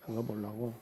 그거 보려고.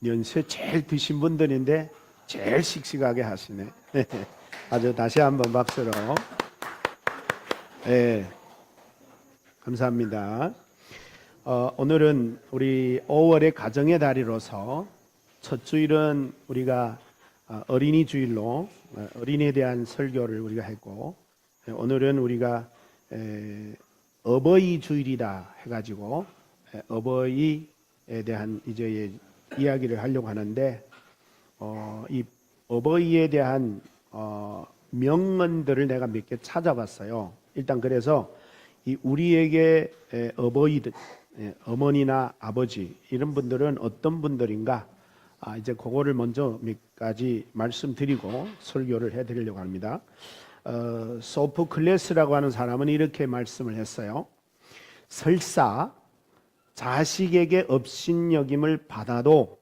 연세 제일 드신 분들인데 제일 씩씩하게 하시네. 아주 다시 한번 박수로. 감사합니다. 오늘은 우리 5월의 가정의 달이로서 첫 주일은 우리가 어린이 주일로 어린이에 대한 설교를 우리가 했고, 오늘은 우리가 어버이 주일이다 해가지고 어버이에 대한 이제 이야기를 하려고 하는데, 이 어버이에 대한 명언들을 내가 몇 개 찾아봤어요. 일단 그래서 이 우리에게 어버이들, 어머니나 아버지 이런 분들은 어떤 분들인가, 이제 그거를 먼저 몇 가지 말씀드리고 설교를 해드리려고 합니다. 소포클레스라고 하는 사람은 이렇게 말씀을 했어요. 설사 자식에게 업신여김을 받아도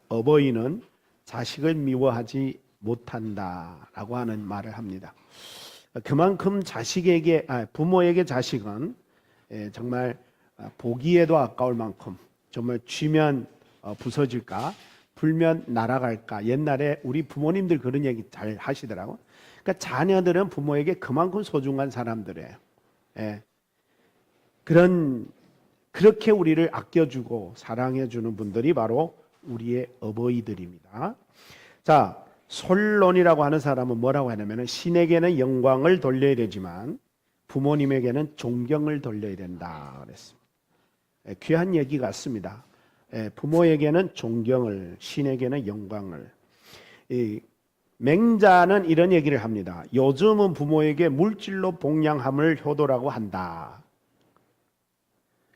어버이는 자식을 미워하지 못한다라고 하는 말을 합니다. 그만큼 부모에게 자식은 정말 보기에도 아까울 만큼, 정말 쥐면 부서질까, 불면 날아갈까. 옛날에 우리 부모님들 그런 얘기 잘 하시더라고. 그러니까 자녀들은 부모에게 그만큼 소중한 사람들이에요. 그렇게 우리를 아껴주고 사랑해주는 분들이 바로 우리의 어버이들입니다. 자, 솔론이라고 하는 사람은 뭐라고 하냐면, 신에게는 영광을 돌려야 되지만 부모님에게는 존경을 돌려야 된다 그랬습니다. 귀한 얘기 같습니다. 부모에게는 존경을, 신에게는 영광을. 맹자는 이런 얘기를 합니다. 요즘은 부모에게 물질로 복양함을 효도라고 한다.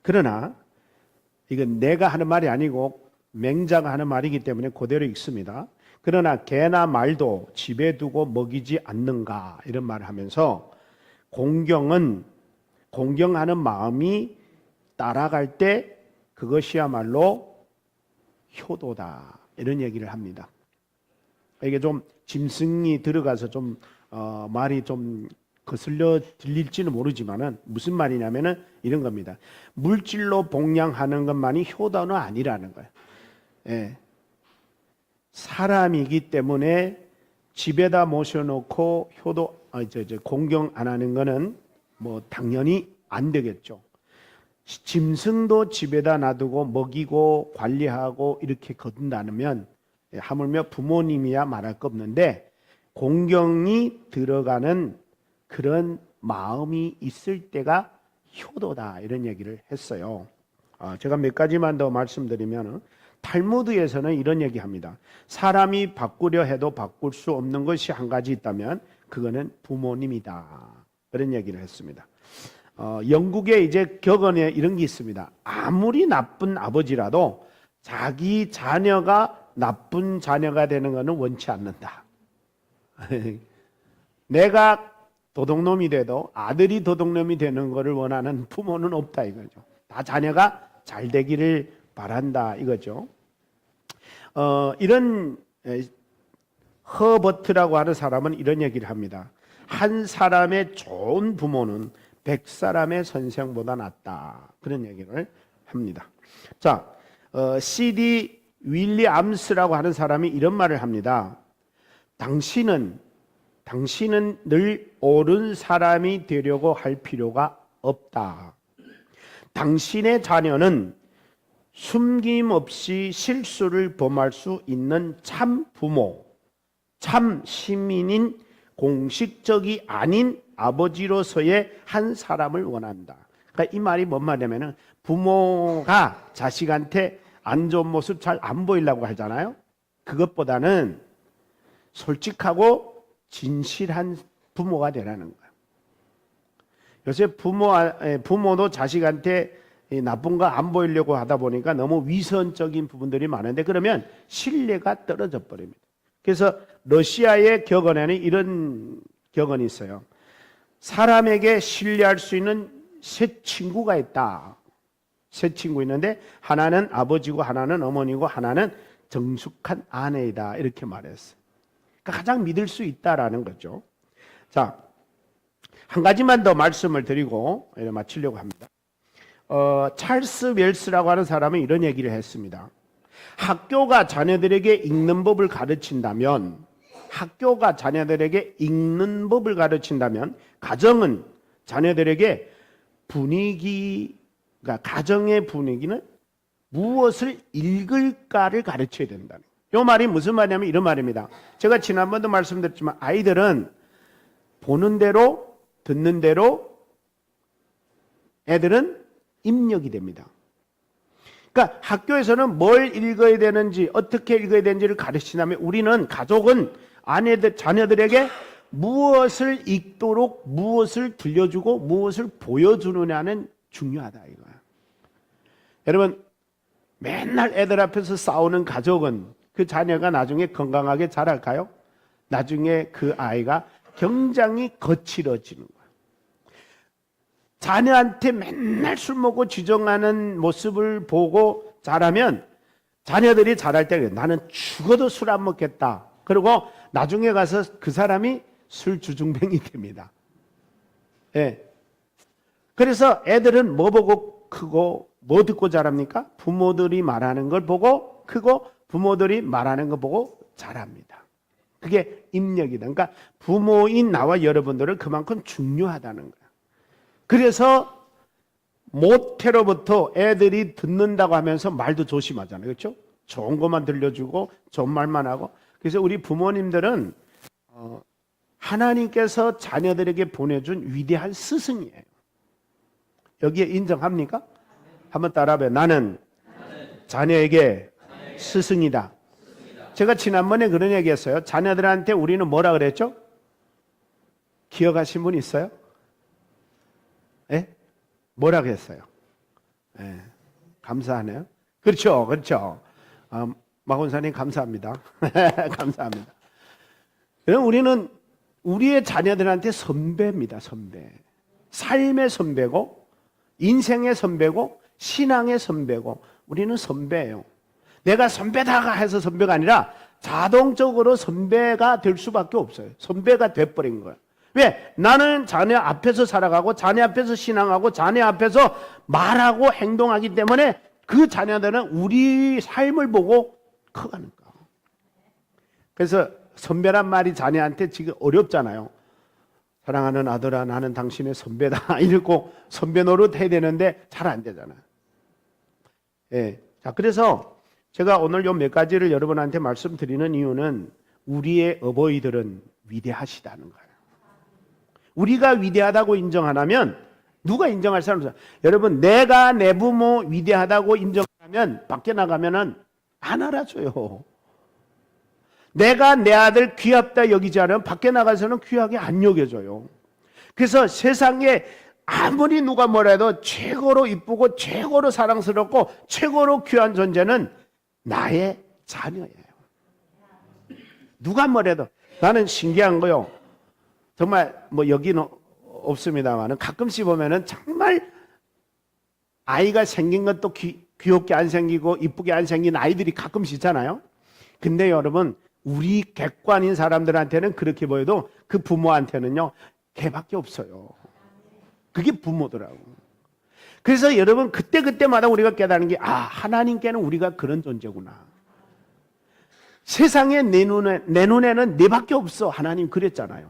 그러나 이건 내가 하는 말이 아니고 맹자가 하는 말이기 때문에 그대로 읽습니다. 그러나 개나 말도 집에 두고 먹이지 않는가, 이런 말을 하면서 공경하는 마음이 따라갈 때 그것이야말로 효도다, 이런 얘기를 합니다. 이게 좀 짐승이 들어가서 좀 말이 좀 거슬려 들릴지는 모르지만은 무슨 말이냐면은 이런 겁니다. 물질로 복양하는 것만이 효도는 아니라는 거예요. 사람이기 때문에 집에다 모셔놓고 공경 안 하는 거는 뭐 당연히 안 되겠죠. 짐승도 집에다 놔두고 먹이고 관리하고 이렇게 거둔다면 하물며 부모님이야 말할 거 없는데 공경이 들어가는 그런 마음이 있을 때가 효도다 이런 얘기를 했어요. 제가 몇 가지만 더 말씀드리면 탈무드에서는 이런 얘기합니다. 사람이 바꾸려 해도 바꿀 수 없는 것이 한 가지 있다면 그거는 부모님이다. 그런 얘기를 했습니다. 영국에 이제 격언에 이런 게 있습니다. 아무리 나쁜 아버지라도 자기 자녀가 나쁜 자녀가 되는 것은 원치 않는다. 내가 도둑놈이 돼도 아들이 도둑놈이 되는 것을 원하는 부모는 없다 이거죠. 다 자녀가 잘 되기를 바란다 이거죠. 이런 허버트라고 하는 사람은 이런 얘기를 합니다. 한 사람의 좋은 부모는 100사람의 선생보다 낫다. 그런 얘기를 합니다. 자, C.D. 윌리엄스라고 하는 사람이 이런 말을 합니다. 당신은 늘 옳은 사람이 되려고 할 필요가 없다. 당신의 자녀는 숨김없이 실수를 범할 수 있는 참 부모, 참 시민인 공식적이 아닌 아버지로서의 한 사람을 원한다. 그러니까 이 말이 뭔 말이냐면 부모가 자식한테 안 좋은 모습 잘 안 보이려고 하잖아요. 그것보다는 솔직하고 진실한 부모가 되라는 거예요. 요새 부모도 자식한테 나쁜 거 안 보이려고 하다 보니까 너무 위선적인 부분들이 많은데 그러면 신뢰가 떨어져 버립니다. 그래서 러시아의 격언에는 이런 격언이 있어요. 사람에게 신뢰할 수 있는 세 친구가 있다. 세 친구 있는데 하나는 아버지고 하나는 어머니고 하나는 정숙한 아내이다. 이렇게 말했어요. 그러니까 가장 믿을 수 있다라는 거죠. 자, 한 가지만 더 말씀을 드리고 마치려고 합니다. 찰스 웰스라고 하는 사람은 이런 얘기를 했습니다. 학교가 자녀들에게 읽는 법을 가르친다면 가정은 자녀들에게 가정의 분위기는 무엇을 읽을까를 가르쳐야 된다는 거예요. 이 말이 무슨 말이냐면 이런 말입니다. 제가 지난번도 말씀드렸지만 아이들은 보는 대로 듣는 대로 애들은 입력이 됩니다. 그러니까 학교에서는 뭘 읽어야 되는지 어떻게 읽어야 되는지를 가르치냐면 우리는 가족은 자녀들에게 무엇을 읽도록 무엇을 들려주고 무엇을 보여주느냐는 중요하다 이거야. 여러분 맨날 애들 앞에서 싸우는 가족은 그 자녀가 나중에 건강하게 자랄까요? 나중에 그 아이가 굉장히 거칠어지는 거야. 자녀한테 맨날 술 먹고 지정하는 모습을 보고 자라면 자녀들이 자랄 때 나는 죽어도 술 안 먹겠다. 그리고 나중에 가서 그 사람이 술 주중뱅이 됩니다. 예. 그래서 애들은 뭐 보고 크고 뭐 듣고 자랍니까? 부모들이 말하는 걸 보고 크고 부모들이 말하는 거 보고 자랍니다. 그게 입력이다. 그러니까 부모인 나와 여러분들은 그만큼 중요하다는 거야. 그래서 모태로부터 애들이 듣는다고 하면서 말도 조심하잖아요. 그렇죠? 좋은 것만 들려주고 좋은 말만 하고. 그래서 우리 부모님들은 하나님께서 자녀들에게 보내준 위대한 스승이에요. 여기에 인정합니까? 한번 따라해봐요. 나는 자녀에게 스승이다. 제가 지난번에 그런 얘기했어요. 자녀들한테 우리는 뭐라 그랬죠? 기억하신 분 있어요? 예? 뭐라 그랬어요? 예. 감사하네요. 그렇죠. 마곤사님 감사합니다. 감사합니다. 그럼 우리는 우리의 자녀들한테 선배입니다. 선배. 삶의 선배고 인생의 선배고 신앙의 선배고 우리는 선배예요. 내가 선배다가 해서 선배가 아니라 자동적으로 선배가 될 수밖에 없어요. 선배가 돼버린 거예요. 왜? 나는 자네 앞에서 살아가고 자네 앞에서 신앙하고 자네 앞에서 말하고 행동하기 때문에 그 자녀들은 우리 삶을 보고 커가는 거예요. 그래서 선배란 말이 자녀한테 지금 어렵잖아요. 사랑하는 아들아, 나는 당신의 선배다. 이러고 선배 노릇 해야 되는데 잘 안 되잖아요. 예. 자, 그래서 제가 오늘 요 몇 가지를 여러분한테 말씀드리는 이유는 우리의 어버이들은 위대하시다는 거예요. 우리가 위대하다고 인정하면 누가 인정할 사람 없어요. 여러분, 내가 내 부모 위대하다고 인정하면 밖에 나가면은 안 알아줘요. 내가 내 아들 귀합다 여기지 않으면 밖에 나가서는 귀하게 안 여겨줘요. 그래서 세상에 아무리 누가 뭐래도 최고로 이쁘고 최고로 사랑스럽고 최고로 귀한 존재는 나의 자녀예요. 누가 뭐래도. 나는 신기한 거요. 정말 뭐 여기는 없습니다만 가끔씩 보면은 정말 아이가 생긴 것도 귀엽게 안 생기고 이쁘게 안 생긴 아이들이 가끔씩 있잖아요. 근데 여러분, 우리 객관인 사람들한테는 그렇게 보여도 그 부모한테는요, 걔밖에 없어요. 그게 부모더라고. 그래서 여러분, 그때마다 우리가 깨닫는 게, 하나님께는 우리가 그런 존재구나. 세상에 내 눈에는 내밖에 없어. 하나님 그랬잖아요.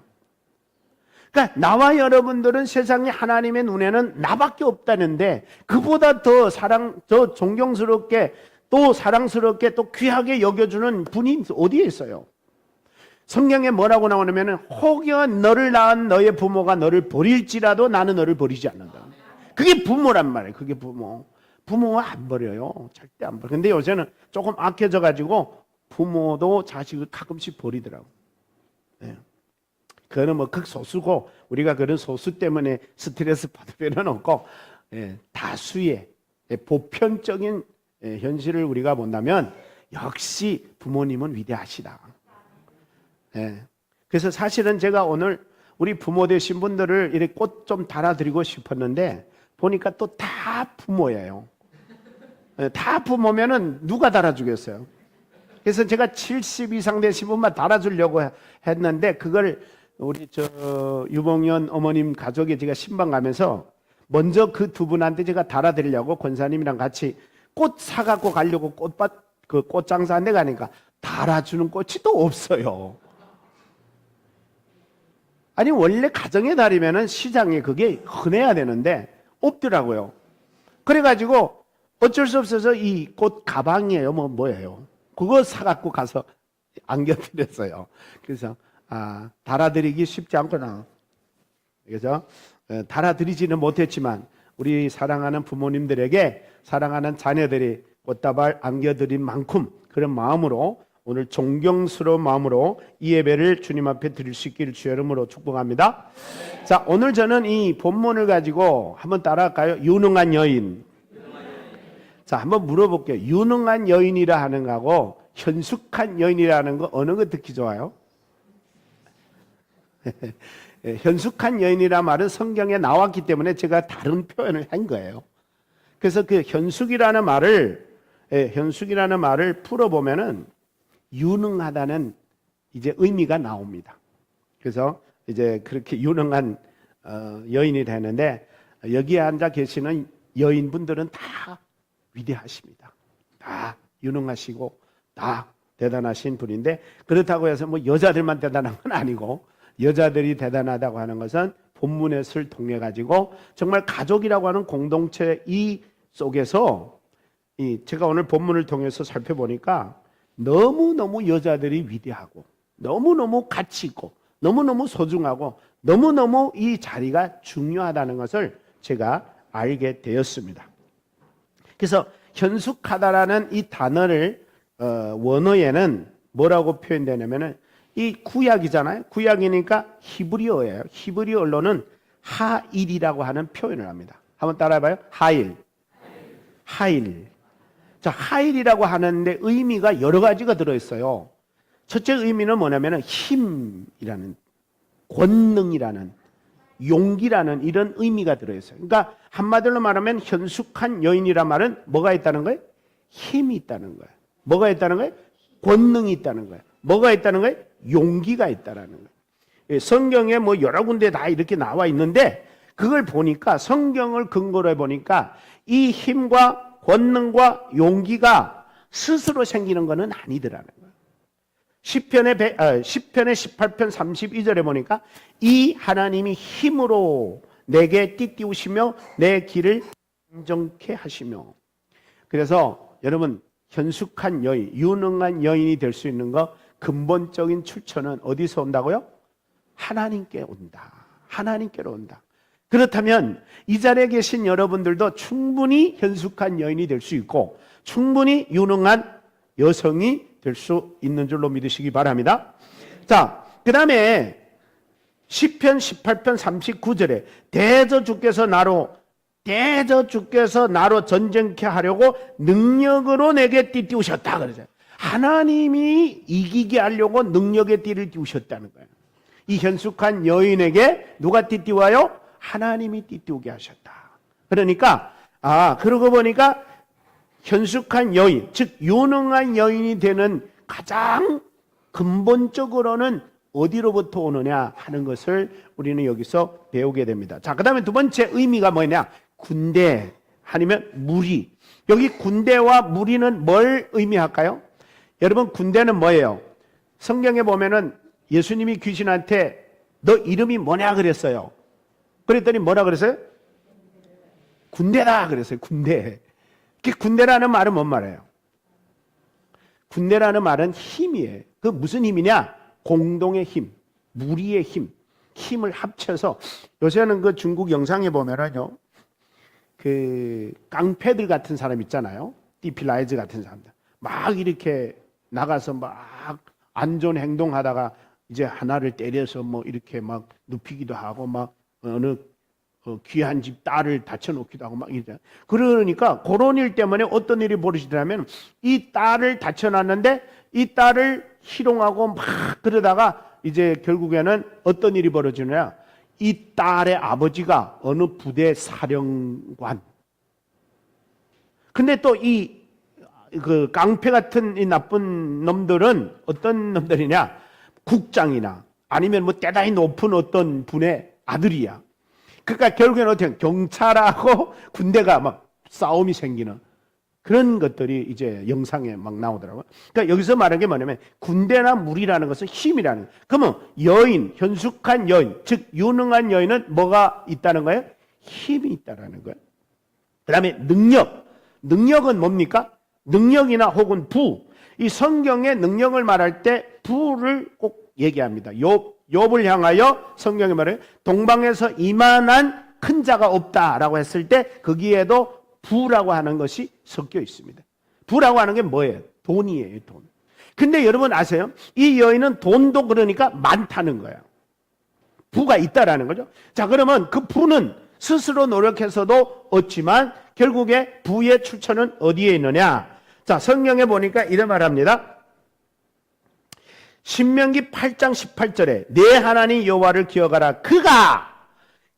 그러니까 나와 여러분들은 세상에 하나님의 눈에는 나밖에 없다는데, 그보다 더 존경스럽게 또 사랑스럽게 또 귀하게 여겨주는 분이 어디에 있어요? 성경에 뭐라고 나오냐면, 혹여 너를 낳은 너의 부모가 너를 버릴지라도 나는 너를 버리지 않는다. 그게 부모란 말이에요. 그게 부모. 부모가 안 버려요. 절대 안 버려. 근데 요새는 조금 악해져 가지고 부모도 자식을 가끔씩 버리더라고. 네. 그거는 뭐 극소수고 우리가 그런 소수 때문에 스트레스 받을 필요는 없고, 다수의 보편적인 현실을 우리가 본다면 역시 부모님은 위대하시다. 그래서 사실은 제가 오늘 우리 부모 되신 분들을 이렇게 꽃 좀 달아드리고 싶었는데 보니까 또 다 부모예요. 다 부모면은 누가 달아주겠어요? 그래서 제가 70 이상 되신 분만 달아주려고 했는데, 그걸 우리 유봉연 어머님 가족에 제가 신방 가면서 먼저 그 두 분한테 제가 달아드리려고 권사님이랑 같이 꽃 사갖고 가려고 꽃 장사한데 가니까 달아주는 꽃이 또 없어요. 아니, 원래 가정의 달이면은 시장에 그게 흔해야 되는데 없더라고요. 그래가지고 어쩔 수 없어서 이 꽃 가방이에요. 뭐예요? 그거 사갖고 가서 안겨드렸어요. 그래서 달아드리기 쉽지 않구나. 그래서 달아드리지는 못했지만 우리 사랑하는 부모님들에게 사랑하는 자녀들이 꽃다발 안겨드린 만큼 그런 마음으로 오늘 존경스러운 마음으로 이 예배를 주님 앞에 드릴 수 있기를 주의 이름으로 축복합니다. 자, 오늘 저는 이 본문을 가지고 한번 따라할까요? 유능한 여인. 자, 한번 물어볼게요. 유능한 여인이라 하는 거하고 현숙한 여인이라는 거 어느 거 듣기 좋아요? 현숙한 여인이라 말은 성경에 나왔기 때문에 제가 다른 표현을 한 거예요. 그래서 그 현숙이라는 말을 풀어보면은 유능하다는 이제 의미가 나옵니다. 그래서 이제 그렇게 유능한 여인이 되는데, 여기에 앉아 계시는 여인분들은 다 위대하십니다. 다 유능하시고 다 대단하신 분인데, 그렇다고 해서 뭐 여자들만 대단한 건 아니고, 여자들이 대단하다고 하는 것은 본문에서를 통해 가지고 정말 가족이라고 하는 공동체 이 속에서 제가 오늘 본문을 통해서 살펴보니까 너무너무 여자들이 위대하고 너무너무 가치 있고 너무너무 소중하고 너무너무 이 자리가 중요하다는 것을 제가 알게 되었습니다. 그래서 현숙하다라는 이 단어를 원어에는 뭐라고 표현되냐면은 이 구약이잖아요. 구약이니까 히브리어예요. 히브리어로는 하일이라고 하는 표현을 합니다. 한번 따라해봐요. 하일. 자, 하일이라고 하는데 의미가 여러 가지가 들어있어요. 첫째 의미는 뭐냐면은 힘이라는, 권능이라는, 용기라는 이런 의미가 들어있어요. 그러니까 한마디로 말하면 현숙한 여인이란 말은 뭐가 있다는 거예요? 힘이 있다는 거예요. 뭐가 있다는 거예요? 권능이 있다는 거예요. 뭐가 있다는 거예요? 용기가 있다라는 거예요. 성경에 뭐 여러 군데 다 이렇게 나와 있는데, 그걸 보니까 성경을 근거로 해보니까 이 힘과 권능과 용기가 스스로 생기는 것은 아니더라는 거예요. 시편의 18편 32절에 보니까 이 하나님이 힘으로 내게 띠띠우시며 내 길을 안정케 하시며. 그래서 여러분, 현숙한 여인, 유능한 여인이 될 수 있는 거 근본적인 출처는 어디서 온다고요? 하나님께 온다. 하나님께로 온다. 그렇다면 이 자리에 계신 여러분들도 충분히 현숙한 여인이 될 수 있고 충분히 유능한 여성이 될 수 있는 줄로 믿으시기 바랍니다. 자, 그 다음에 시편 18편 39절에 대저 주께서 나로 전쟁케 하려고 능력으로 내게 띠띠우셨다 그러죠. 하나님이 이기게 하려고 능력의 띠를 띄우셨다는 거예요. 이 현숙한 여인에게 누가 띠띠워요? 하나님이 띠띠우게 하셨다. 그러니까 그러고 보니까 현숙한 여인, 즉 유능한 여인이 되는 가장 근본적으로는 어디로부터 오느냐 하는 것을 우리는 여기서 배우게 됩니다. 자, 그 다음에 두 번째 의미가 뭐냐? 군대 아니면 무리. 여기 군대와 무리는 뭘 의미할까요? 여러분, 군대는 뭐예요? 성경에 보면은 예수님이 귀신한테 너 이름이 뭐냐 그랬어요. 그랬더니 뭐라 그랬어요? 군대다 그랬어요. 군대. 군대라는 말은 뭔 말이에요? 군대라는 말은 힘이에요. 그 무슨 힘이냐? 공동의 힘, 무리의 힘, 힘을 합쳐서. 요새는 그 중국 영상에 보면은요, 그 깡패들 같은 사람 있잖아요. 디필라이즈 같은 사람들 막 이렇게 나가서 막 안전 행동하다가 이제 하나를 때려서 뭐 이렇게 막 눕히기도 하고 막 어느 귀한 집 딸을 다쳐놓기도 하고 막 이러잖아요. 그러니까 그런 일 때문에 어떤 일이 벌어지더라면 이 딸을 다쳐놨는데 이 딸을 희롱하고 막 그러다가 이제 결국에는 어떤 일이 벌어지느냐? 이 딸의 아버지가 어느 부대 사령관. 근데 또 그 깡패 같은 이 나쁜 놈들은 어떤 놈들이냐? 국장이나 아니면 뭐 대단히 높은 어떤 분의 아들이야. 그러니까 결국에는 어떻게 경찰하고 군대가 막 싸움이 생기는 그런 것들이 이제 영상에 막 나오더라고요. 그러니까 여기서 말하는 게 뭐냐면 군대나 무리라는 것은 힘이라는 거예요. 그러면 여인, 현숙한 여인, 즉 유능한 여인은 뭐가 있다는 거예요? 힘이 있다는 거예요. 그 다음에 능력은 뭡니까? 능력이나 혹은 부. 이 성경의 능력을 말할 때 부를 꼭 얘기합니다. 욥을 향하여 성경이 말해요. 동방에서 이만한 큰 자가 없다라고 했을 때 거기에도 부라고 하는 것이 섞여 있습니다. 부라고 하는 게 뭐예요? 돈이에요, 돈. 근데 여러분 아세요? 이 여인은 돈도 그러니까 많다는 거예요. 부가 있다라는 거죠. 자, 그러면 그 부는 스스로 노력해서도 얻지만 결국에 부의 출처는 어디에 있느냐? 자, 성경에 보니까 이런 말합니다. 신명기 8장 18절에 내 하나님 여호와를 기억하라.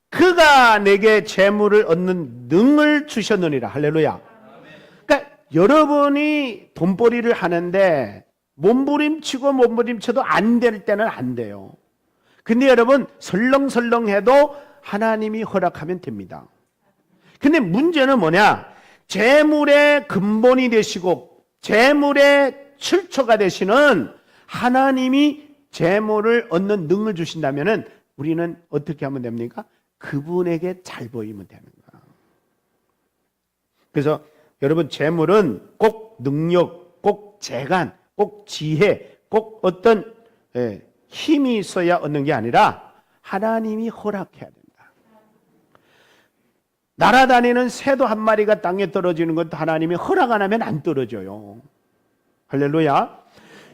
그가 내게 재물을 얻는 능을 주셨느니라. 할렐루야. 그러니까 여러분이 돈벌이를 하는데 몸부림쳐도 안 될 때는 안 돼요. 근데 여러분 설렁설렁해도 하나님이 허락하면 됩니다. 근데 문제는 뭐냐? 재물의 근본이 되시고 재물의 출처가 되시는 하나님이 재물을 얻는 능을 주신다면은 우리는 어떻게 하면 됩니까? 그분에게 잘 보이면 되는 거야. 그래서 여러분 재물은 꼭 능력, 꼭 재간, 꼭 지혜, 꼭 어떤 힘이 있어야 얻는 게 아니라 하나님이 허락해야 된다. 날아다니는 새도 한 마리가 땅에 떨어지는 것도 하나님이 허락 안 하면 안 떨어져요. 할렐루야.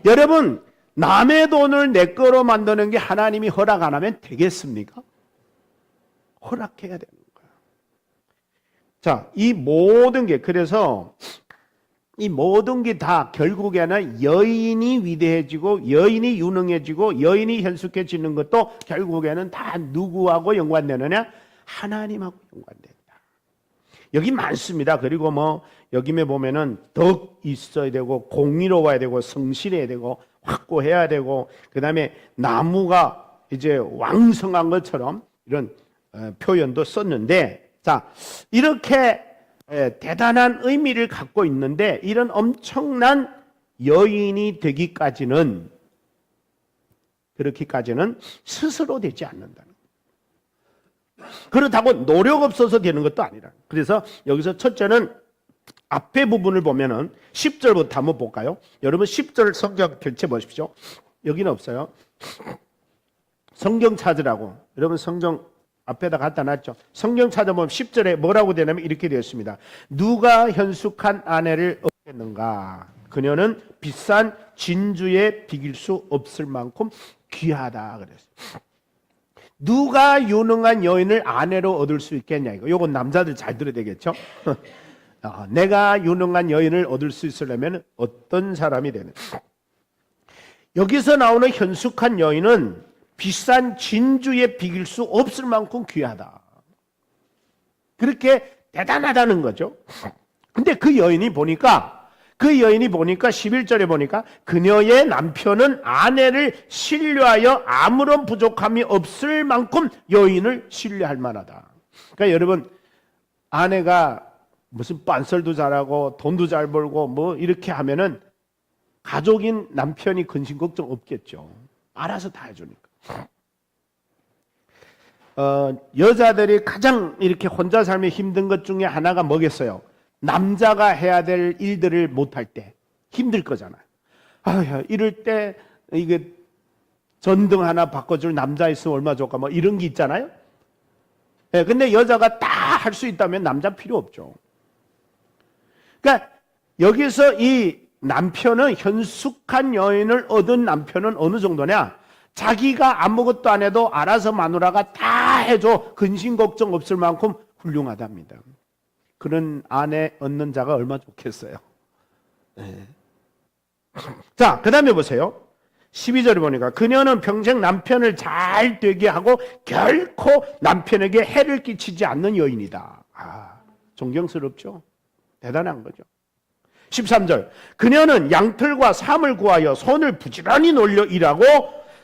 여러분 남의 돈을 내 거로 만드는 게 하나님이 허락 안 하면 되겠습니까? 허락해야 되는 거야. 자, 이 모든 게 그래서 이 모든 게 다 결국에는 여인이 위대해지고 여인이 유능해지고 여인이 현숙해지는 것도 결국에는 다 누구하고 연관되느냐? 하나님하고 연관된다. 여기 많습니다. 그리고 뭐 여기에 보면은 덕 있어야 되고 공의로워야 되고 성실해야 되고 확고해야 되고 그다음에 나무가 이제 왕성한 것처럼 이런 표현도 썼는데 자 이렇게 대단한 의미를 갖고 있는데 이런 엄청난 여인이 되기까지는 그렇게까지는 스스로 되지 않는다는. 그렇다고 노력 없어서 되는 것도 아니라. 그래서 여기서 첫째는 앞에 부분을 보면은 10절부터 한번 볼까요? 여러분 10절 성경 펼쳐 보십시오. 여기는 없어요. 성경 찾으라고. 여러분 성경 앞에다 갖다 놨죠. 성경 찾아보면 10절에 뭐라고 되냐면 이렇게 되어 있습니다. 누가 현숙한 아내를 얻겠는가? 그녀는 비싼 진주에 비길 수 없을 만큼 귀하다 그랬어요. 누가 유능한 여인을 아내로 얻을 수 있겠냐 이거. 요건 남자들 잘 들어야 되겠죠. 내가 유능한 여인을 얻을 수 있으려면 어떤 사람이 되는? 여기서 나오는 현숙한 여인은 비싼 진주에 비길 수 없을 만큼 귀하다. 그렇게 대단하다는 거죠. 근데 그 여인이 보니까 11절에 보니까 그녀의 남편은 아내를 신뢰하여 아무런 부족함이 없을 만큼 여인을 신뢰할 만하다. 그러니까 여러분 아내가 무슨 빤설도 잘하고 돈도 잘 벌고 뭐 이렇게 하면은 가족인 남편이 근심 걱정 없겠죠. 알아서 다 해주니까. 여자들이 가장 이렇게 혼자 살면 힘든 것 중에 하나가 뭐겠어요? 남자가 해야 될 일들을 못할 때 힘들 거잖아요. 아야 이럴 때 이게 전등 하나 바꿔줄 남자 있으면 얼마 좋을까 뭐 이런 게 있잖아요. 예, 근데 여자가 다 할 수 있다면 남자 필요 없죠. 그러니까 여기서 이 남편은 현숙한 여인을 얻은 남편은 어느 정도냐? 자기가 아무것도 안 해도 알아서 마누라가 다 해줘 근심 걱정 없을 만큼 훌륭하답니다. 그런 아내 얻는 자가 얼마나 좋겠어요. 네. 자, 그 다음에 보세요. 12절에 보니까 그녀는 평생 남편을 잘 되게 하고 결코 남편에게 해를 끼치지 않는 여인이다. 존경스럽죠? 대단한 거죠. 13절 그녀는 양털과 삼을 구하여 손을 부지런히 놀려 일하고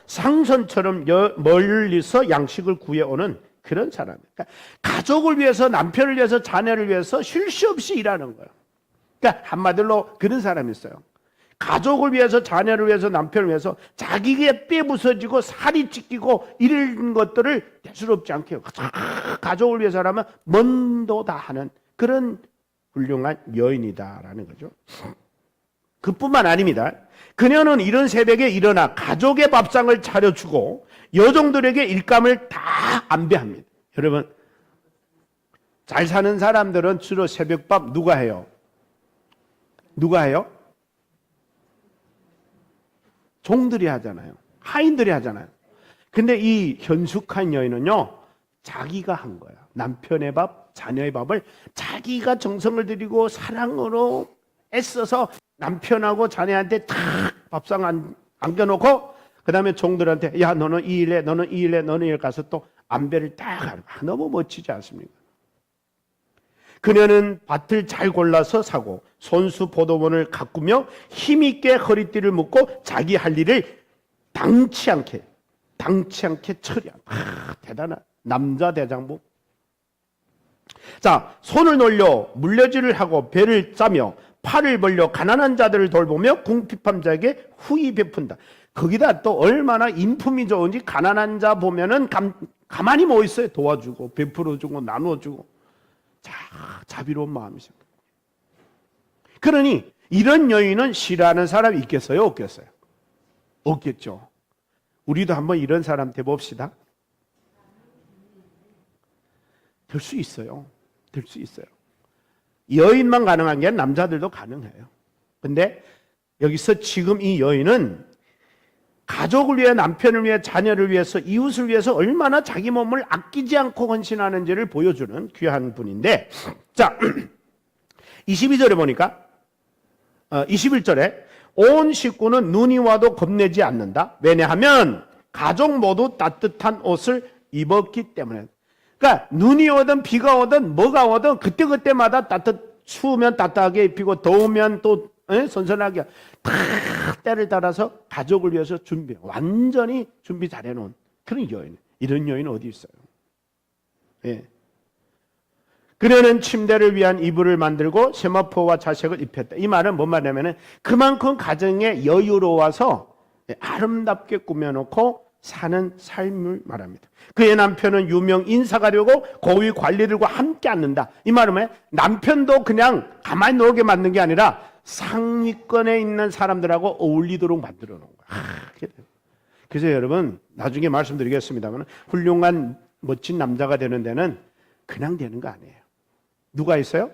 상선처럼 멀리서 양식을 구해오는 그런 사람. 그러니까 가족을 위해서 남편을 위해서 자녀를 위해서 쉴 새 없이 일하는 거예요. 그러니까 한마디로 그런 사람이 있어요. 가족을 위해서 자녀를 위해서 남편을 위해서 자기의 뼈 부서지고 살이 찢기고 이런 것들을 대수롭지 않게 해요. 가족을 위해서라면 먼도 다 하는 그런 훌륭한 여인이다라는 거죠. 그뿐만 아닙니다. 그녀는 이른 새벽에 일어나 가족의 밥상을 차려주고 여종들에게 일감을 다 안배합니다. 여러분 잘 사는 사람들은 주로 새벽밥 누가 해요? 누가 해요? 종들이 하잖아요. 하인들이 하잖아요. 근데 이 현숙한 여인은요 자기가 한 거야. 남편의 밥, 자녀의 밥을 자기가 정성을 들이고 사랑으로 애써서 남편하고 자녀한테 탁 밥상 안겨놓고 그 다음에 종들한테 야 너는 이 일해 너는 이 일해 너는 일 가서 또 안배를 딱 하는 거야. 너무 멋지지 않습니까? 그녀는 밭을 잘 골라서 사고 손수 포도원을 가꾸며 힘있게 허리띠를 묶고 자기 할 일을 당치 않게 처리한 대단한 남자 대장부. 자, 손을 놀려 물려질을 하고 배를 짜며 팔을 벌려 가난한 자들을 돌보며 궁핍한 자에게 후히 베푼다. 거기다 또 얼마나 인품이 좋은지 가난한 자 보면은 가만히 뭐 있어요. 도와주고 베풀어주고 나누어주고 자비로운 마음이 생겨. 그러니 이런 여인은 싫어하는 사람이 있겠어요? 없겠어요? 없겠죠. 우리도 한번 이런 사람 돼봅시다. 될 수 있어요. 될 수 있어요. 여인만 가능한 게 아니라 남자들도 가능해요. 근데 여기서 지금 이 여인은 가족을 위해 남편을 위해 자녀를 위해서 이웃을 위해서 얼마나 자기 몸을 아끼지 않고 헌신하는지를 보여주는 귀한 분인데 자 22절에 보니까 21절에 온 식구는 눈이 와도 겁내지 않는다. 왜냐하면 가족 모두 따뜻한 옷을 입었기 때문에. 그러니까 눈이 오든 비가 오든 뭐가 오든 그때그때마다 추우면 따뜻하게 입히고 더우면 또 선선하게 다 때를 따라서 가족을 위해서 완전히 준비 잘 해놓은 그런 여인. 이런 여인 어디 있어요? 예. 그녀는 침대를 위한 이불을 만들고 세마포와 자색을 입혔다. 이 말은 뭔 말이냐면 그만큼 가정에 여유로워서 아름답게 꾸며놓고 사는 삶을 말합니다. 그의 남편은 유명 인사가 되고 고위 관리들과 함께 앉는다. 이 말은 남편도 그냥 가만히 놀게 만든 게 아니라 상위권에 있는 사람들하고 어울리도록 만들어 놓은 거야. 그래서 여러분 나중에 말씀드리겠습니다만 훌륭한 멋진 남자가 되는 데는 그냥 되는 거 아니에요. 누가 있어요?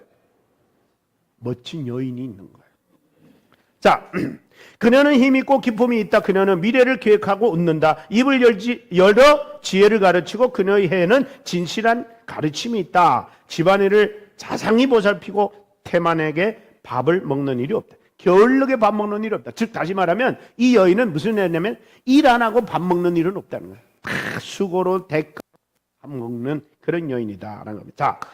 멋진 여인이 있는 거예요. 자, 그녀는 힘 있고 기품이 있다. 그녀는 미래를 계획하고 웃는다. 입을 열어 지혜를 가르치고 그녀의 해에는 진실한 가르침이 있다. 집안일을 자상히 보살피고 태만에게 밥을 먹는 일이 없다. 게을르게 밥 먹는 일이 없다. 즉 다시 말하면 이 여인은 무슨 애냐면 일 안 하고 밥 먹는 일은 없다는 거예요. 다 수고로 대가 밥 먹는 그런 여인이다라는 겁니다. 자,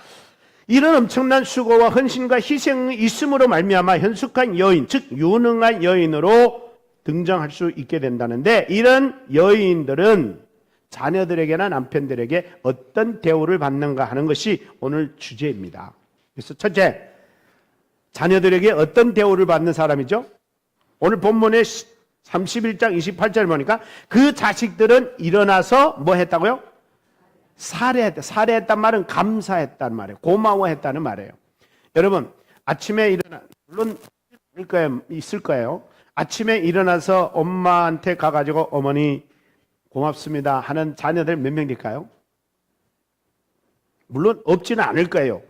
이런 엄청난 수고와 헌신과 희생이 있음으로 말미암아 현숙한 여인, 즉 유능한 여인으로 등장할 수 있게 된다는데 이런 여인들은 자녀들에게나 남편들에게 어떤 대우를 받는가 하는 것이 오늘 주제입니다. 그래서 첫째, 자녀들에게 어떤 대우를 받는 사람이죠? 오늘 본문의 31장 28절 보니까 그 자식들은 일어나서 뭐 했다고요? 살해했다. 살해했단 말은 감사했단 말이에요. 고마워했다는 말이에요. 여러분 아침에 일어나 물론 있을 거예요. 아침에 일어나서 엄마한테 가가지고 어머니 고맙습니다 하는 자녀들 몇 명 될까요? 물론 없지는 않을 거예요.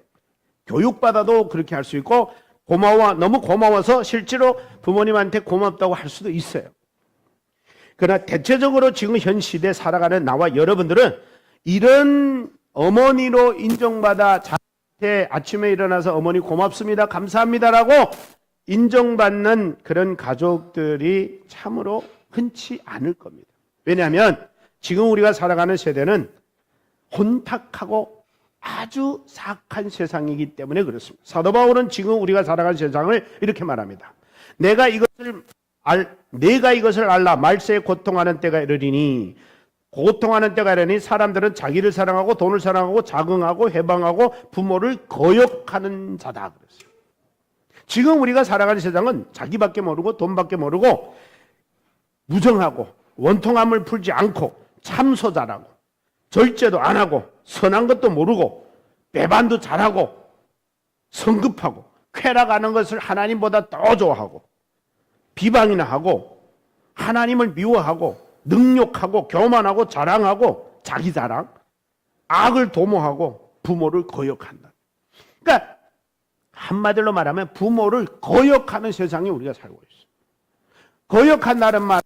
교육받아도 그렇게 할 수 있고 너무 고마워서 실제로 부모님한테 고맙다고 할 수도 있어요. 그러나 대체적으로 지금 현 시대에 살아가는 나와 여러분들은 이런 어머니로 인정받아 자녀한테 아침에 일어나서 어머니 고맙습니다 감사합니다라고 인정받는 그런 가족들이 참으로 흔치 않을 겁니다. 왜냐하면 지금 우리가 살아가는 세대는 혼탁하고 아주 사악한 세상이기 때문에 그렇습니다. 사도 바울은 지금 우리가 살아가는 세상을 이렇게 말합니다. 내가 이것을 알라 말세에 고통하는 때가 이르리니 고통하는 때가 이르니 사람들은 자기를 사랑하고 돈을 사랑하고 자긍하고 해방하고 부모를 거역하는 자다 그랬어요. 지금 우리가 살아가는 세상은 자기밖에 모르고 돈밖에 모르고 무정하고 원통함을 풀지 않고 참소자라고 절제도 안 하고 선한 것도 모르고 배반도 잘하고 성급하고 쾌락하는 것을 하나님보다 더 좋아하고 비방이나 하고 하나님을 미워하고 능욕하고 교만하고 자랑하고 자기 자랑 악을 도모하고 부모를 거역한다. 그러니까 한마디로 말하면 부모를 거역하는 세상에 우리가 살고 있어요. 거역한다는 말은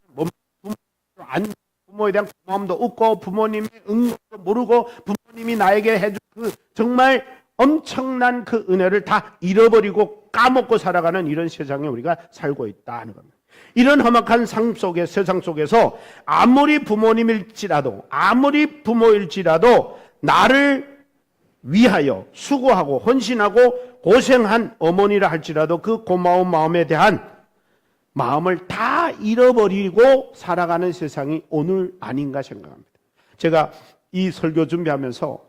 부모에 대한 고마움도 없고 부모님의 응답도 모르고 부모님이 나에게 해준 그 정말 엄청난 그 은혜를 다 잃어버리고 까먹고 살아가는 이런 세상에 우리가 살고 있다는 겁니다. 이런 험악한 세상 속에서 아무리 부모님일지라도 아무리 부모일지라도 나를 위하여 수고하고 헌신하고 고생한 어머니라 할지라도 그 고마운 마음에 대한 마음을 다 잃어버리고 살아가는 세상이 오늘 아닌가 생각합니다. 제가 이 설교 준비하면서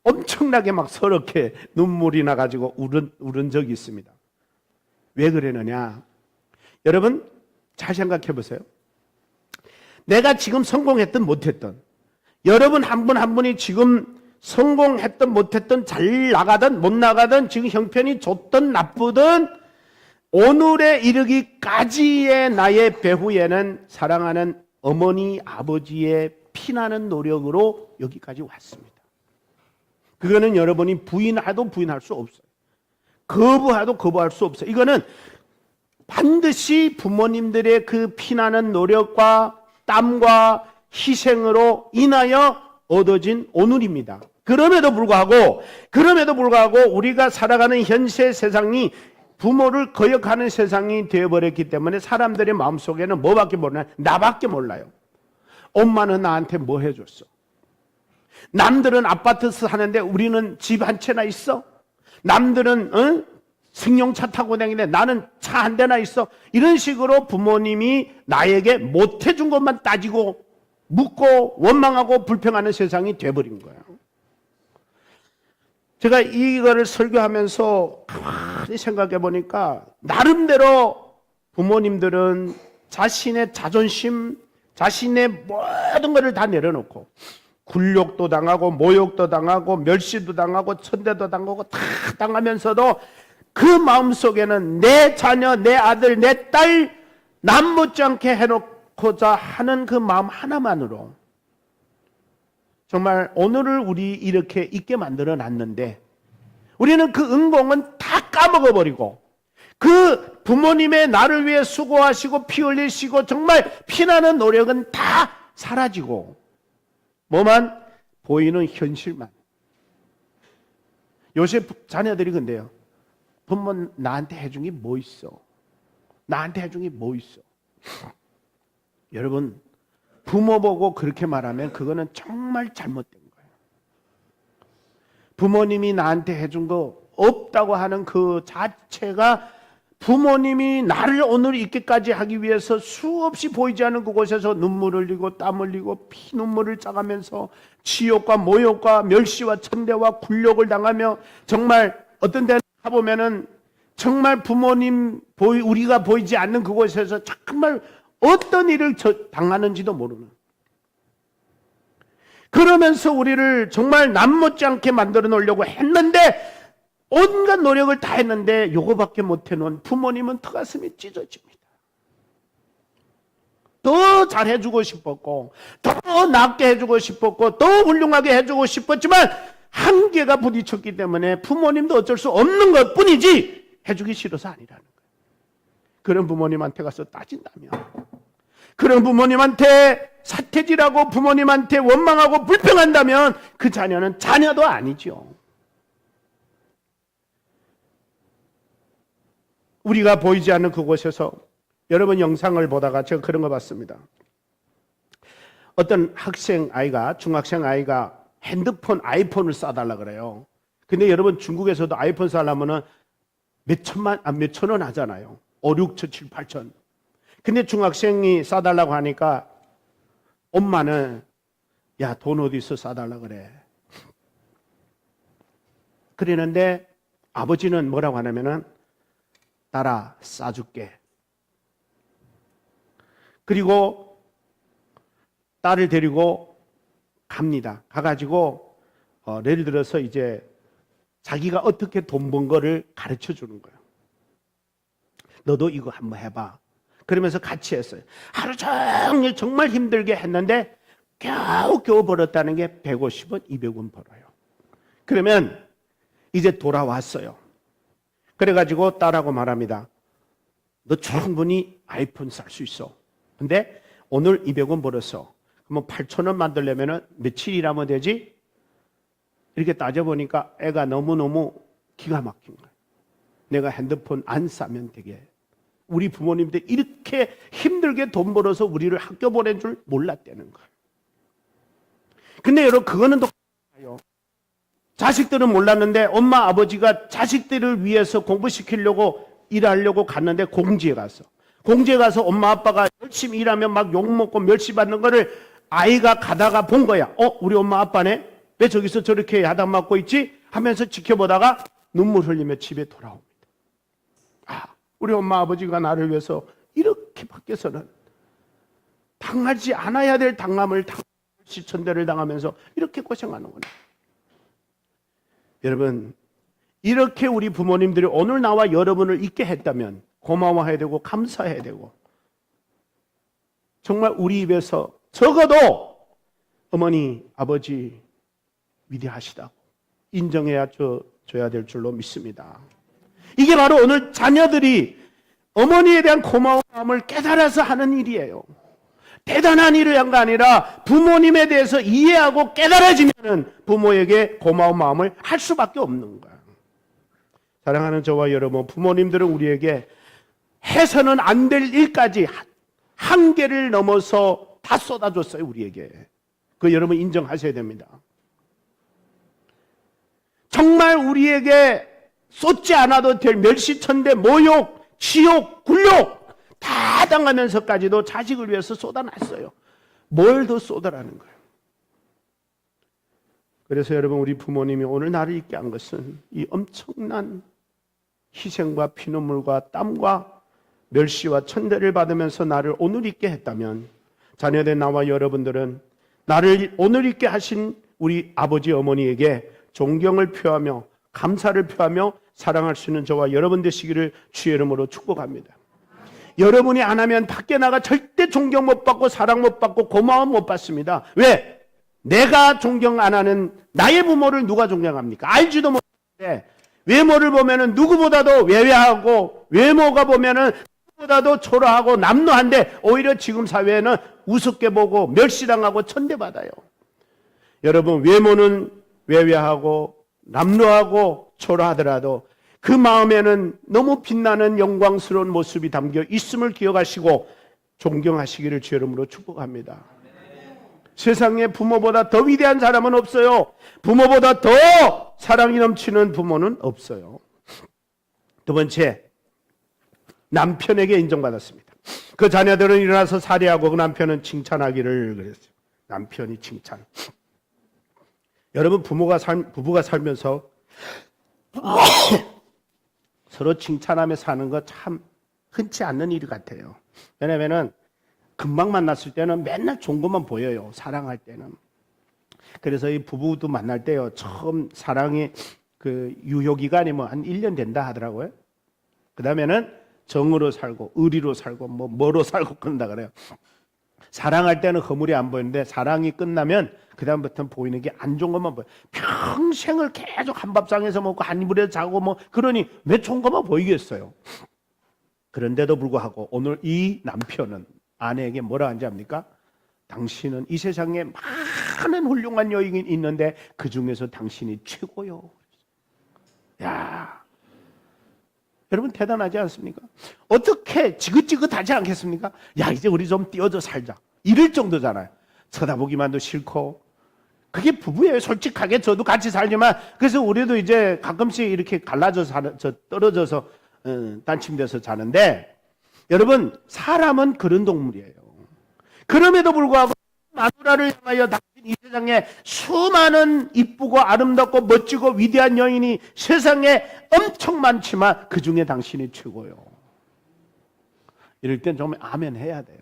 엄청나게 막 서럽게 눈물이 나가지고 울은 적이 있습니다. 왜 그러느냐? 여러분 잘 생각해 보세요. 내가 지금 성공했든 못했든 여러분 한 분 한 분이 지금 성공했든 못했든 잘 나가든 못 나가든 지금 형편이 좋든 나쁘든 오늘에 이르기까지의 나의 배후에는 사랑하는 어머니 아버지의 피나는 노력으로 여기까지 왔습니다. 그거는 여러분이 부인해도 부인할 수 없어요. 거부해도 거부할 수 없어요. 이거는 반드시 부모님들의 그 피나는 노력과 땀과 희생으로 인하여 얻어진 오늘입니다. 그럼에도 불구하고 우리가 살아가는 현세 세상이 부모를 거역하는 세상이 되어버렸기 때문에 사람들의 마음속에는 뭐밖에 몰라요? 나밖에 몰라요. 엄마는 나한테 뭐 해줬어? 남들은 아파트 사는데 우리는 집 한 채나 있어? 남들은 승용차 타고 다니는데 나는 차 한 대나 있어? 이런 식으로 부모님이 나에게 못해준 것만 따지고 묻고 원망하고 불평하는 세상이 돼버린 거예요. 제가 이거를 설교하면서 가만히 생각해 보니까 나름대로 부모님들은 자신의 자존심, 자신의 모든 것을 다 내려놓고 굴욕도 당하고 모욕도 당하고 멸시도 당하고 천대도 당하고 다 당하면서도 그 마음속에는 내 자녀, 내 아들, 내 딸 남못지 않게 해놓고자 하는 그 마음 하나만으로 정말 오늘을 우리 이렇게 있게 만들어 놨는데 우리는 그 은공은 다 까먹어버리고 그 부모님의 나를 위해 수고하시고 피 흘리시고 정말 피나는 노력은 다 사라지고 뭐만 보이는 현실만. 요새 자녀들이 근데요, 부모 나한테 해준 게 뭐 있어? 나한테 해준 게 뭐 있어? 여러분, 부모 보고 그렇게 말하면 그거는 정말 잘못된 거예요. 부모님이 나한테 해준 거 없다고 하는 그 자체가 부모님이 나를 오늘 있기까지 하기 위해서 수없이 보이지 않는 그곳에서 눈물을 흘리고 땀 흘리고 피눈물을 짜가면서 지옥과 모욕과 멸시와 천대와 굴욕을 당하며 정말 어떤 데는 가보면은 정말 부모님 우리가 보이지 않는 그곳에서 정말 어떤 일을 당하는지도 모르는, 그러면서 우리를 정말 남못지않게 만들어 놓으려고 했는데 온갖 노력을 다 했는데 요거밖에 못 해놓은 부모님은 더 가슴이 찢어집니다. 더 잘해주고 싶었고 더 낫게 해주고 싶었고 더 훌륭하게 해주고 싶었지만 한계가 부딪혔기 때문에 부모님도 어쩔 수 없는 것뿐이지 해주기 싫어서 아니라는 거예요. 그런 부모님한테 가서 따진다면, 그런 부모님한테 사태질하고 부모님한테 원망하고 불평한다면 그 자녀는 자녀도 아니죠. 우리가 보이지 않는 그곳에서 여러분 영상을 보다가 제가 그런 거 봤습니다. 어떤 학생 아이가, 중학생 아이가 핸드폰, 아이폰을 싸달라 그래요. 근데 여러분 중국에서도 아이폰 싸려면은 몇 천 원 하잖아요. 5, 6, 7, 8천. 근데 중학생이 싸달라고 하니까 엄마는 야, 돈 어디서 싸달라 그래. 그러는데 아버지는 뭐라고 하냐면은 딸아, 싸줄게. 그리고 딸을 데리고 갑니다. 가가지고 예를 들어서 이제 자기가 어떻게 돈 번 거를 가르쳐 주는 거예요. 너도 이거 한번 해봐. 그러면서 같이 했어요. 하루 종일 정말 힘들게 했는데 겨우 벌었다는 게 150원, 200원 벌어요. 그러면 이제 돌아왔어요. 그래가지고 딸하고 말합니다. 너 충분히 아이폰 살 수 있어. 근데 오늘 200원 벌었어. 그러면 8,000원 만들려면 며칠 일하면 되지? 이렇게 따져보니까 애가 너무너무 기가 막힌 거예요. 내가 핸드폰 안 싸면 되게. 우리 부모님들 이렇게 힘들게 돈 벌어서 우리를 학교 보낸 줄 몰랐다는 거예요. 근데 여러분, 그거는 똑같아요. 자식들은 몰랐는데 엄마 아버지가 자식들을 위해서 공부시키려고 일하려고 갔는데 공지에 가서 엄마 아빠가 열심히 일하면 막 욕먹고 멸시받는 거를 아이가 가다가 본 거야. 우리 엄마 아빠네? 왜 저기서 저렇게 야단맞고 있지? 하면서 지켜보다가 눈물 흘리며 집에 돌아옵니다. 우리 엄마 아버지가 나를 위해서 이렇게 밖에서는 당하지 않아야 될 당함을 시천대를 당하면서 이렇게 고생하는구나. 여러분, 이렇게 우리 부모님들이 오늘 나와 여러분을 있게 했다면 고마워해야 되고 감사해야 되고, 정말 우리 입에서 적어도 어머니, 아버지 위대하시다고 인정해야 줘야 될 줄로 믿습니다. 이게 바로 오늘 자녀들이 어머니에 대한 고마운 마음을 깨달아서 하는 일이에요. 대단한 일을 한 거 아니라 부모님에 대해서 이해하고 깨달아지면 부모에게 고마운 마음을 할 수밖에 없는 거예요. 사랑하는 저와 여러분, 부모님들은 우리에게 해서는 안 될 일까지 한계를 넘어서 다 쏟아줬어요, 우리에게. 그 여러분 인정하셔야 됩니다. 정말 우리에게 쏟지 않아도 될 멸시천대, 모욕, 지옥, 굴욕 다 당하면서까지도 자식을 위해서 쏟아놨어요. 뭘 더 쏟아라는 거예요. 그래서 여러분, 우리 부모님이 오늘 나를 있게 한 것은 이 엄청난 희생과 피눈물과 땀과 멸시와 천대를 받으면서 나를 오늘 있게 했다면 자녀된 나와 여러분들은 나를 오늘 있게 하신 우리 아버지 어머니에게 존경을 표하며 감사를 표하며 사랑할 수 있는 저와 여러분 되시기를 주의 이름으로 축복합니다. 여러분이 안 하면 밖에 나가 절대 존경 못 받고 사랑 못 받고 고마움 못 받습니다. 왜? 내가 존경 안 하는 나의 부모를 누가 존경합니까? 알지도 못하는데 외모를 보면은 누구보다도 외외하고 외모가 보면은 누구보다도 초라하고 남루한데 오히려 지금 사회에는 우습게 보고 멸시당하고 천대받아요. 여러분 외모는 외외하고 남루하고 초라하더라도 그 마음에는 너무 빛나는 영광스러운 모습이 담겨 있음을 기억하시고 존경하시기를 주의 이름으로 축복합니다. 세상에 부모보다 더 위대한 사람은 없어요. 부모보다 더 사랑이 넘치는 부모는 없어요. 두 번째, 남편에게 인정받았습니다. 그 자녀들은 일어나서 살해하고 그 남편은 칭찬하기를 그랬어요. 남편이 칭찬. 여러분 부부가 살면서 서로 칭찬하며 사는 거 참 흔치 않는 일 같아요. 왜냐면은 금방 만났을 때는 맨날 좋은 것만 보여요. 사랑할 때는. 그래서 이 부부도 만날 때요. 처음 사랑의 그 유효기간이 뭐 한 1년 된다 하더라고요. 그 다음에는 정으로 살고 의리로 살고 뭐로 살고 그런다 그래요. 사랑할 때는 허물이 안 보이는데 사랑이 끝나면 그 다음부터는 보이는 게 안 좋은 것만 보여요. 평생을 계속 한밥상에서 먹고 한 이불에서 자고 뭐 그러니 왜 좋은 것만 보이겠어요. 그런데도 불구하고 오늘 이 남편은 아내에게 뭐라 하는지 압니까? 당신은 이 세상에 많은 훌륭한 여인이 있는데 그 중에서 당신이 최고요. 야, 여러분 대단하지 않습니까? 어떻게 지긋지긋하지 않겠습니까? 야, 이제 우리 좀 띄어져 살자. 이럴 정도잖아요. 쳐다보기만도 싫고. 그게 부부예요. 솔직하게 저도 같이 살지만 그래서 우리도 이제 가끔씩 이렇게 갈라져서 떨어져서 딴 침대에서 자는데 여러분 사람은 그런 동물이에요. 그럼에도 불구하고 마누라를 향하여 당신 이 세상에 수많은 이쁘고 아름답고 멋지고 위대한 여인이 세상에 엄청 많지만 그 중에 당신이 최고요. 이럴 땐 정말 아멘 해야 돼요.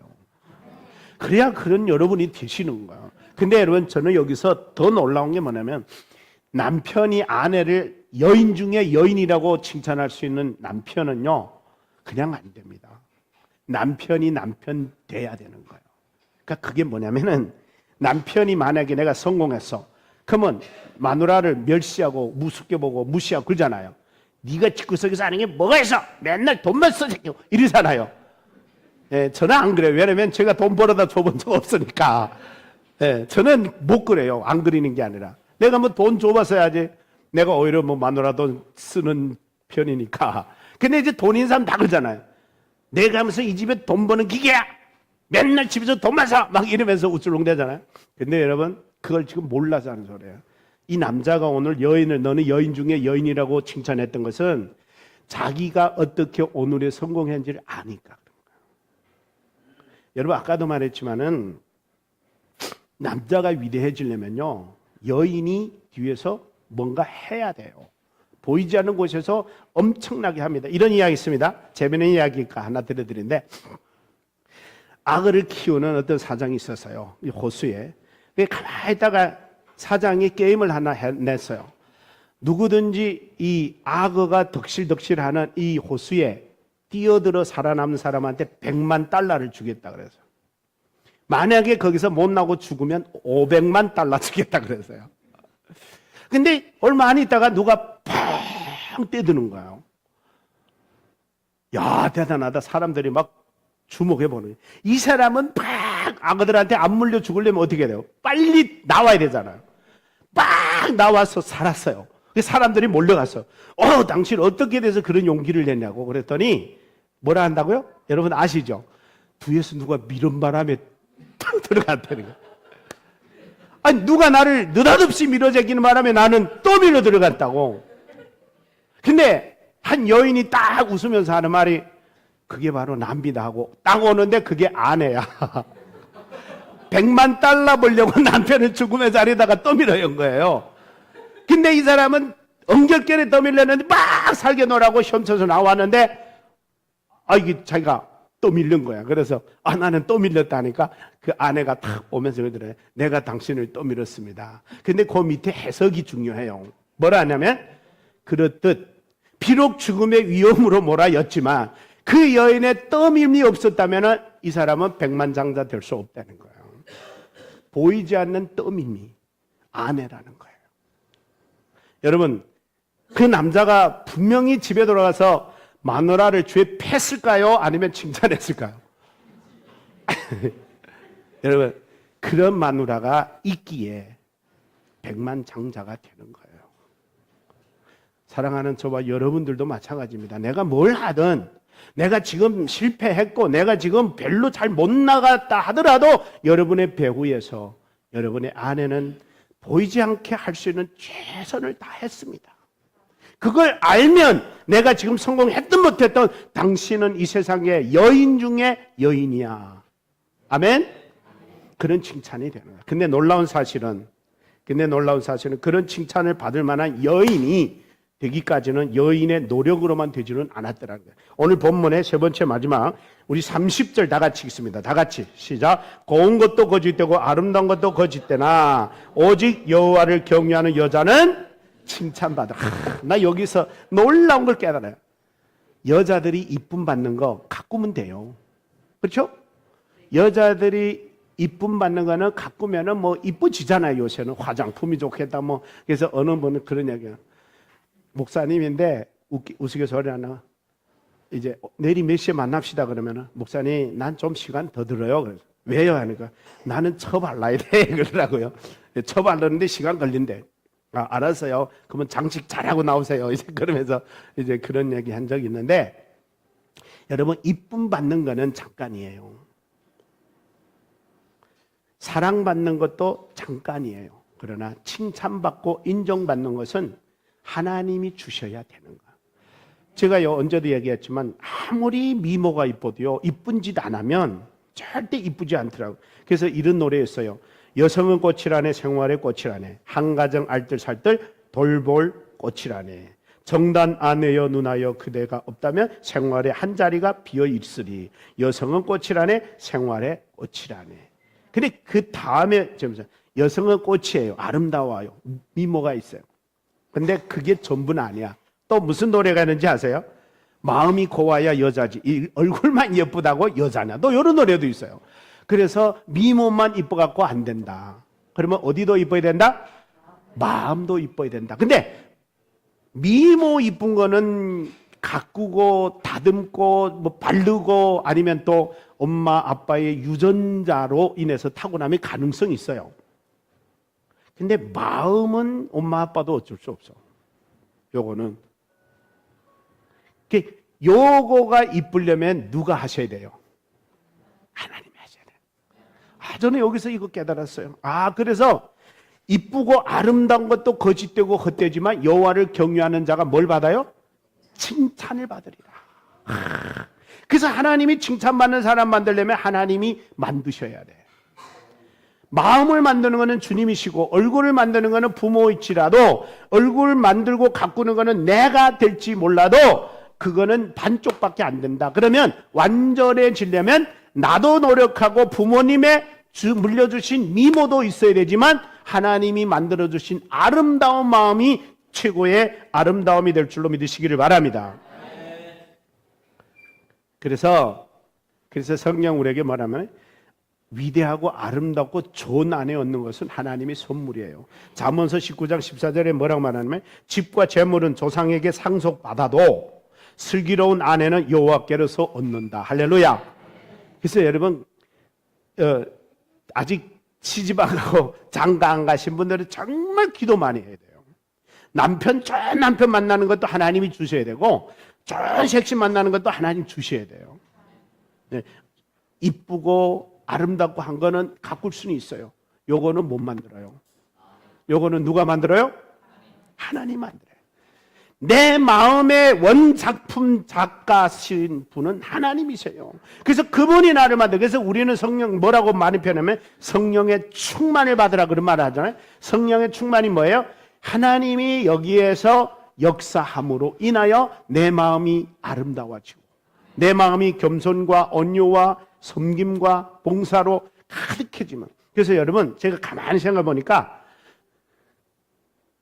그래야 그런 여러분이 되시는 거예요. 근데 여러분 저는 여기서 더 놀라운 게 뭐냐면 남편이 아내를 여인 중에 여인이라고 칭찬할 수 있는 남편은요 그냥 안 됩니다. 남편이 남편 돼야 되는 거예요. 그러니까 그게 뭐냐면은 남편이 만약에 내가 성공했어. 그러면 마누라를 멸시하고 무섭게 보고 무시하고 그러잖아요. 네가 집구석에서 하는 게 뭐가 있어? 맨날 돈만 써새끼고 이러잖아요. 예, 저는 안 그래요. 왜냐면 제가 돈 벌어다 줘본 적 없으니까. 예, 저는 못 그래요. 안 그리는 게 아니라. 내가 뭐 돈 줘봤어야지. 내가 오히려 뭐 마누라 돈 쓰는 편이니까. 근데 이제 돈 있는 사람 다 그러잖아요. 내가 하면서 이 집에 돈 버는 기계야. 맨날 집에서 돈만 사. 막 이러면서 우쭐롱대잖아요. 근데 여러분 그걸 지금 몰라서 하는 소리예요. 이 남자가 오늘 여인을 너는 여인 중에 여인이라고 칭찬했던 것은 자기가 어떻게 오늘에 성공했는지를 아니까. 여러분 아까도 말했지만은 남자가 위대해지려면요 여인이 뒤에서 뭔가 해야 돼요. 보이지 않는 곳에서 엄청나게 합니다. 이런 이야기 있습니다. 재미있는 이야기가 하나 들려드리는데 악어를 키우는 어떤 사장이 있었어요. 이 호수에. 가만히 있다가 사장이 게임을 하나 냈어요. 누구든지 이 악어가 덕실덕실하는 이 호수에 뛰어들어 살아남는 사람한테 100만 달러를 주겠다 그래서. 만약에 거기서 못 나고 죽으면 500만 달러 주겠다 그랬어요. 근데 얼마 안 있다가 누가 팡 뛰드는 거예요. 야, 대단하다. 사람들이 막 주목해보는 거예요. 이 사람은 팍 악어들한테 안 물려 죽으려면 어떻게 돼요? 빨리 나와야 되잖아요. 팍 나와서 살았어요. 사람들이 몰려갔어요. 당신 어떻게 돼서 그런 용기를 냈냐고 그랬더니 뭐라 한다고요? 여러분 아시죠? 뒤에서 누가 미련 바람에 탁 들어갔다는 거예요. 아니 누가 나를 느닷없이 밀어제기는 바람에 나는 또 밀어 들어갔다고. 근데 한 여인이 딱 웃으면서 하는 말이 그게 바로 납니다 하고 딱 오는데 그게 아내야. 100만 달러 벌려고 남편을 죽음의 자리에다가 떠밀어연 거예요. 근데 이 사람은 엉겹결에 떠밀렸는데 막 살게 놀라고 훔쳐서 나왔는데 이게 자기가 또 밀린 거야. 그래서 나는 또 밀렸다니까 그 아내가 탁 오면서 그러더래. 내가 당신을 또 밀었습니다. 근데 그 밑에 해석이 중요해요. 뭐라 하냐면 그렇듯 비록 죽음의 위험으로 몰아였지만 그 여인의 떠밈이 없었다면 이 사람은 백만장자 될 수 없다는 거예요. 보이지 않는 떠밈이 아내라는 거예요. 여러분, 그 남자가 분명히 집에 돌아가서 마누라를 주에 팼을까요? 아니면 칭찬했을까요? 여러분, 그런 마누라가 있기에 백만장자가 되는 거예요. 사랑하는 저와 여러분들도 마찬가지입니다. 내가 뭘 하든 내가 지금 실패했고 내가 지금 별로 잘 못 나갔다 하더라도 여러분의 배후에서 여러분의 아내는 보이지 않게 할 수 있는 최선을 다했습니다. 그걸 알면 내가 지금 성공했든 못했든 당신은 이 세상의 여인 중에 여인이야. 아멘? 그런 칭찬이 되는 거예요. 근데 놀라운 사실은 그런 칭찬을 받을 만한 여인이 되기까지는 여인의 노력으로만 되지는 않았더라는 거예요. 오늘 본문의 세 번째 마지막 우리 30절 다 같이 읽습니다. 다 같이 시작. 고운 것도 거짓되고 아름다운 것도 거짓되나 오직 여호와를 경외하는 여자는 칭찬받아. 나 여기서 놀라운 걸 깨달아요. 여자들이 이쁨 받는 거 가꾸면 돼요. 그렇죠? 여자들이 이쁨 받는 거는 가꾸면은 뭐 이뻐지잖아요. 요새는 화장품이 좋겠다 뭐. 그래서 어느 분은 그런 얘기예요. 목사님인데 우스갯소리 하나 이제 내일 몇 시에 만납시다 그러면은 목사님 난 좀 시간 더 들어요. 그래서 왜요? 하니까 나는 처발라야 돼 그러더라고요. 처발르는데 시간 걸린대. 알았어요. 그러면 장식 잘하고 나오세요. 이제 그러면서 이제 그런 얘기 한 적이 있는데 여러분 이쁨 받는 거는 잠깐이에요. 사랑받는 것도 잠깐이에요. 그러나 칭찬받고 인정받는 것은 하나님이 주셔야 되는 거야. 제가 언제도 얘기했지만 아무리 미모가 이뻐도요 이쁜 짓 안 하면 절대 이쁘지 않더라고요. 그래서 이런 노래였어요. 여성은 꽃이라네 생활의 꽃이라네 한가정 알뜰살뜰 돌볼 꽃이라네 정단 아내여 누나여 그대가 없다면 생활의 한 자리가 비어 있으리 여성은 꽃이라네 생활의 꽃이라네. 근데 그 다음에 여성은 꽃이에요. 아름다워요. 미모가 있어요. 근데 그게 전부는 아니야. 또 무슨 노래가 있는지 아세요? 마음이 고와야 여자지. 이 얼굴만 예쁘다고 여자냐. 또 이런 노래도 있어요. 그래서 미모만 이뻐갖고 안 된다. 그러면 어디도 이뻐야 된다? 마음도 이뻐야 된다. 근데 미모 이쁜 거는 가꾸고 다듬고 뭐 바르고 아니면 또 엄마 아빠의 유전자로 인해서 타고남의 가능성이 있어요. 근데 마음은 엄마 아빠도 어쩔 수 없어. 요거는 요거가 이쁘려면 누가 하셔야 돼요? 하나님이 하셔야 돼요. 저는 여기서 이거 깨달았어요. 그래서 이쁘고 아름다운 것도 거짓되고 헛되지만 여호와를 경외하는 자가 뭘 받아요? 칭찬을 받으리라. 그래서 하나님이 칭찬받는 사람 만들려면 하나님이 만드셔야 돼. 마음을 만드는 것은 주님이시고 얼굴을 만드는 것은 부모일지라도 얼굴을 만들고 가꾸는 것은 내가 될지 몰라도 그거는 반쪽밖에 안 된다. 그러면 완전해지려면 나도 노력하고 부모님의 물려주신 미모도 있어야 되지만 하나님이 만들어주신 아름다운 마음이 최고의 아름다움이 될 줄로 믿으시기를 바랍니다. 그래서 성경 우리에게 말하면 위대하고 아름답고 좋은 아내 얻는 것은 하나님의 선물이에요. 잠언서 19장 14절에 뭐라고 말하냐면 집과 재물은 조상에게 상속받아도 슬기로운 아내는 여호와께로서 얻는다. 할렐루야. 그래서 여러분 아직 시집 안 가고 장가 안 가신 분들은 정말 기도 많이 해야 돼요. 좋은 남편 만나는 것도 하나님이 주셔야 되고 좋은 섹시 만나는 것도 하나님 주셔야 돼요. 이쁘고 아름답고 한 거는 가꿀 수는 있어요. 요거는 못 만들어요. 요거는 누가 만들어요? 하나님 만들어요. 내 마음의 원작품 작가신 분은 하나님이세요. 그래서 그분이 나를 만들어요. 그래서 우리는 성령 뭐라고 많이 표현하면 성령의 충만을 받으라 그런 말을 하잖아요. 성령의 충만이 뭐예요? 하나님이 여기에서 역사함으로 인하여 내 마음이 아름다워지고 내 마음이 겸손과 온유와 섬김과 봉사로 가득해지면, 그래서 여러분 제가 가만히 생각해 보니까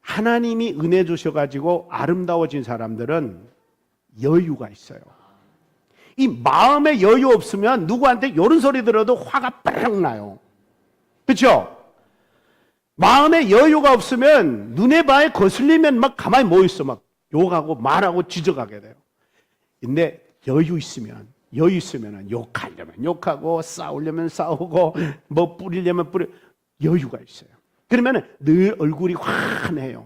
하나님이 은혜 주셔가지고 아름다워진 사람들은 여유가 있어요. 이 마음에 여유 없으면 누구한테 이런 소리 들어도 화가 빡 나요. 그렇죠? 마음에 여유가 없으면 눈에 봐에 거슬리면 막 가만히 뭐 있어, 막 욕하고 말하고 지적하게 돼요. 근데 여유 있으면 욕하려면 욕하고 싸우려면 싸우고 뭐 뿌리려면 뿌리, 여유가 있어요. 그러면 늘 얼굴이 환해요.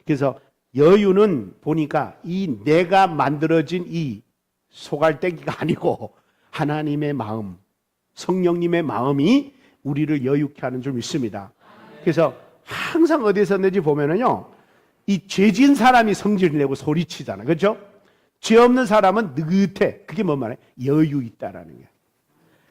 그래서 여유는 보니까 이 내가 만들어진 이 소갈대기가 아니고 하나님의 마음, 성령님의 마음이 우리를 여유케 하는 줄 믿습니다. 그래서 항상 어디서 내지 보면은요, 이 죄진 사람이 성질을 내고 소리치잖아요. 그렇죠? 죄 없는 사람은 느긋해. 그게 뭔 말이에요? 여유 있다라는 거예요.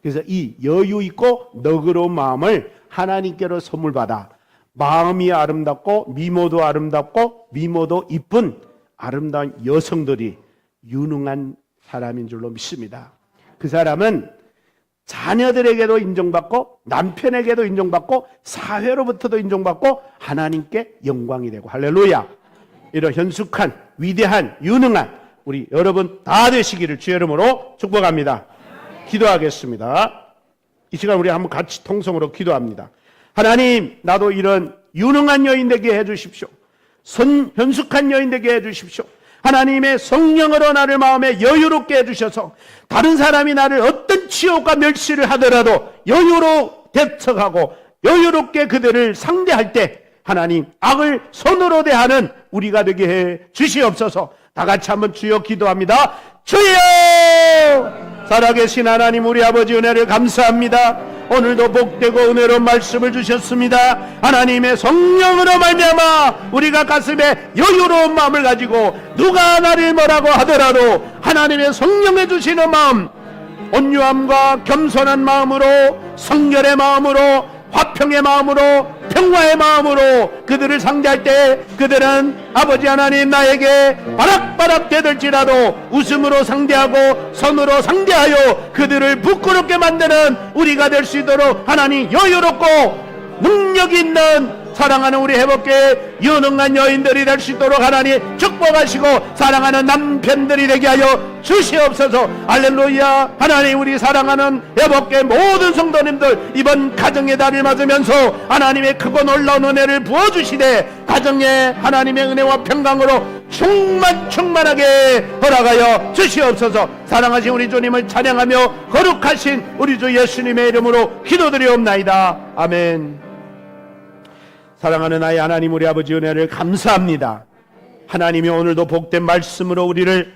그래서 이 여유 있고 너그러운 마음을 하나님께로 선물 받아 마음이 아름답고 미모도 아름답고 미모도 이쁜 아름다운 여성들이 유능한 사람인 줄로 믿습니다. 그 사람은 자녀들에게도 인정받고 남편에게도 인정받고 사회로부터도 인정받고 하나님께 영광이 되고, 할렐루야. 이런 현숙한 위대한 유능한 우리 여러분 다 되시기를 주의 이름으로 축복합니다. 기도하겠습니다. 이 시간 우리 한번 같이 통성으로 기도합니다. 하나님, 나도 이런 유능한 여인 되게 해주십시오. 현숙한 여인 되게 해주십시오. 하나님의 성령으로 나를 마음에 여유롭게 해주셔서 다른 사람이 나를 어떤 치욕과 멸시를 하더라도 여유로 대처하고 여유롭게 그들을 상대할 때 하나님, 악을 선으로 대하는 우리가 되게 해 주시옵소서. 다 같이 한번 주여 기도합니다. 주여! 살아계신 하나님, 우리 아버지 은혜를 감사합니다. 오늘도 복되고 은혜로운 말씀을 주셨습니다. 하나님의 성령으로 말미암아 우리가 가슴에 여유로운 마음을 가지고 누가 나를 뭐라고 하더라도 하나님의 성령에 주시는 마음, 온유함과 겸손한 마음으로, 성결의 마음으로, 화평의 마음으로, 평화의 마음으로 그들을 상대할 때 그들은 아버지 하나님, 나에게 바락바락 대들지라도 웃음으로 상대하고 선으로 상대하여 그들을 부끄럽게 만드는 우리가 될 수 있도록 하나님, 여유롭고 능력 있는 사랑하는 우리 회복교회 유능한 여인들이 될 수 있도록 하나님 축복하시고, 사랑하는 남편들이 되게 하여 주시옵소서. 할렐루야. 하나님, 우리 사랑하는 회복교회 모든 성도님들 이번 가정의 달을 맞으면서 하나님의 크고 놀라운 은혜를 부어주시되 가정에 하나님의 은혜와 평강으로 충만하게 허락하여 주시옵소서. 사랑하신 우리 주님을 찬양하며 거룩하신 우리 주 예수님의 이름으로 기도드리옵나이다. 아멘. 사랑하는 아이 하나님, 우리 아버지 은혜를 감사합니다. 하나님이 오늘도 복된 말씀으로 우리를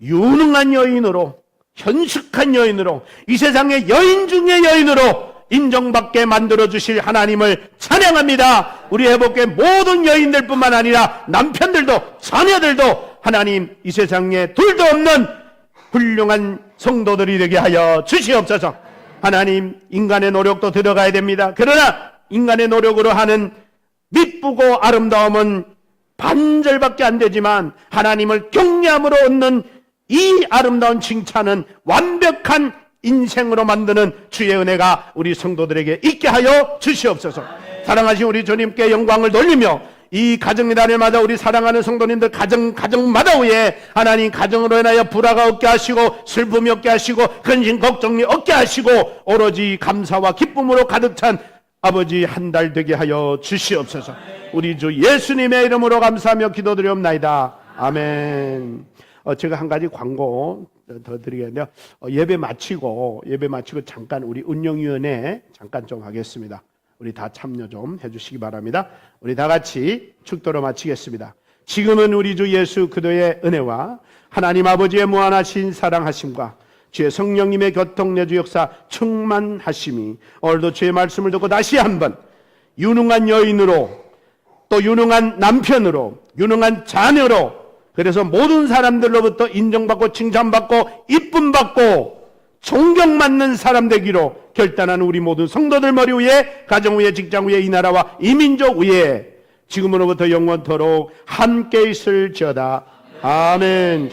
유능한 여인으로, 현숙한 여인으로, 이 세상의 여인 중의 여인으로 인정받게 만들어주실 하나님을 찬양합니다. 우리 회복의 모든 여인들뿐만 아니라 남편들도 자녀들도 하나님, 이 세상에 둘도 없는 훌륭한 성도들이 되게 하여 주시옵소서. 하나님, 인간의 노력도 들어가야 됩니다. 그러나 인간의 노력으로 하는 미쁘고 아름다움은 반절밖에 안 되지만 하나님을 경외함으로 얻는 이 아름다운 칭찬은 완벽한 인생으로 만드는 주의 은혜가 우리 성도들에게 있게 하여 주시옵소서. 사랑하신 우리 주님께 영광을 돌리며 이 가정의 달을 맞아 우리 사랑하는 성도님들 가정마다 위에 하나님, 가정으로 인하여 불화가 없게 하시고 슬픔이 없게 하시고 근심 걱정이 없게 하시고 오로지 감사와 기쁨으로 가득 찬 아버지 한 달 되게 하여 주시옵소서. 우리 주 예수님의 이름으로 감사하며 기도드리옵나이다. 아멘. 제가 한 가지 광고 더 드리겠는데요. 예배 마치고 잠깐 우리 운영위원회 잠깐 좀 하겠습니다. 우리 다 참여 좀 해주시기 바랍니다. 우리 다 같이 축도로 마치겠습니다. 지금은 우리 주 예수 그리스도의 은혜와 하나님 아버지의 무한하신 사랑하심과 주의 성령님의 교통내주 역사 충만하심이 오늘도 주의 말씀을 듣고 다시 한번 유능한 여인으로, 또 유능한 남편으로, 유능한 자녀로, 그래서 모든 사람들로부터 인정받고 칭찬받고 이쁨받고 존경받는 사람 되기로 결단한 우리 모든 성도들 머리 위에, 가정 위에, 직장 위에, 이 나라와 이 민족 위에 지금으로부터 영원토록 함께 있을지어다. 아멘.